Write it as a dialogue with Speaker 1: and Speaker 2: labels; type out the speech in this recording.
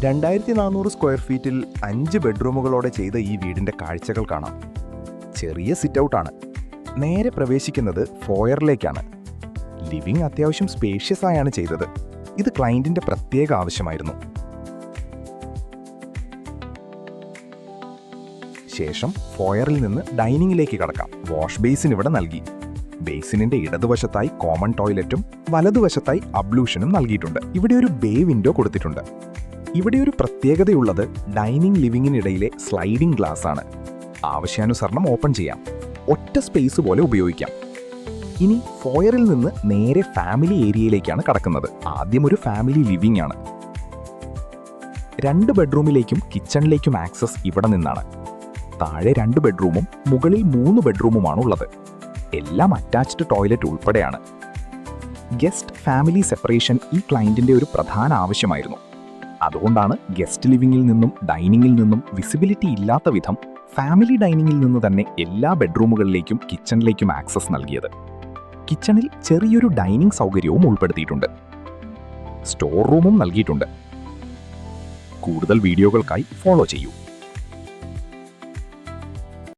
Speaker 1: 2400 square ഫീറ്റിൽ 5 ബെഡ്റൂമുകളോടെ ചെയ്ത ഈ വീടിന്റെ കാഴ്ചകൾ കാണാം. ചെറിയ സിറ്റൗട്ടാണ്. നേരെ പ്രവേശിക്കുന്നത് ഫോയറിലേക്കാണ്. ലിവിംഗ് അത്യാവശ്യം സ്പേഷ്യസ് ആയാണ് ചെയ്തത്. ഇത് ക്ലയന്റിന്റെ പ്രത്യേക ആവശ്യമായിരുന്നു. ശേഷം ഫോയറിൽ നിന്ന് ഡൈനിങ്ങിലേക്ക് കടക്കാം. വാഷ് ബേസിൻ ഇവിടെ നൽകി. ബേസിനിന്റെ ഇടതുവശത്തായി കോമൺ ടോയ്ലറ്റും വലതുവശത്തായി അബ്ലൂഷനും നൽകിയിട്ടുണ്ട്. ഇവിടെ ഒരു ബേ വിൻഡോ കൊടുത്തിട്ടുണ്ട്. ഇവിടെ ഒരു പ്രത്യേകതയുള്ളത് ഡൈനിങ് ലിവിങ്ങിനിടയിലെ സ്ലൈഡിംഗ് ഗ്ലാസ് ആണ്. ആവശ്യാനുസരണം ഓപ്പൺ ചെയ്യാം. ഒറ്റ സ്പേസ് പോലെ ഉപയോഗിക്കാം. ഇനി ഫോയറിൽ നിന്ന് നേരെ ഫാമിലി ഏരിയയിലേക്കാണ് കടക്കുന്നത്. ആദ്യം ഒരു ഫാമിലി ലിവിംഗ് ആണ്. 2 ബെഡ്റൂമിലേക്കും കിച്ചണിലേക്കും ആക്സസ് ഇവിടെ നിന്നാണ്. താഴെ 2 ബെഡ്റൂമും മുകളിൽ 3 ബെഡ്റൂമുമാണ് ഉള്ളത്. എല്ലാം അറ്റാച്ച്ഡ് ടോയ്ലറ്റ് ഉൾപ്പെടെയാണ്. ഗസ്റ്റ് ഫാമിലി സെപ്പറേഷൻ ഈ ക്ലയന്റിന്റെ ഒരു പ്രധാന ആവശ്യമായിരുന്നു. അതുകൊണ്ടാണ് ഗസ്റ്റ് ലിവിംഗിൽ നിന്നും ഡൈനിങ്ങിൽ നിന്നും വിസിബിലിറ്റി ഇല്ലാത്ത വിധം ഫാമിലി ഡൈനിങ്ങിൽ നിന്ന് തന്നെ എല്ലാ ബെഡ്റൂമുകളിലേക്കും കിച്ചണിലേക്കും ആക്സസ് നൽകിയത്. കിച്ചണിൽ ചെറിയൊരു ഡൈനിങ് സൗകര്യവും ഉൾപ്പെടുത്തിയിട്ടുണ്ട്. സ്റ്റോർ റൂമും നൽകിയിട്ടുണ്ട്. കൂടുതൽ വീഡിയോകൾക്കായി ഫോളോ ചെയ്യൂ.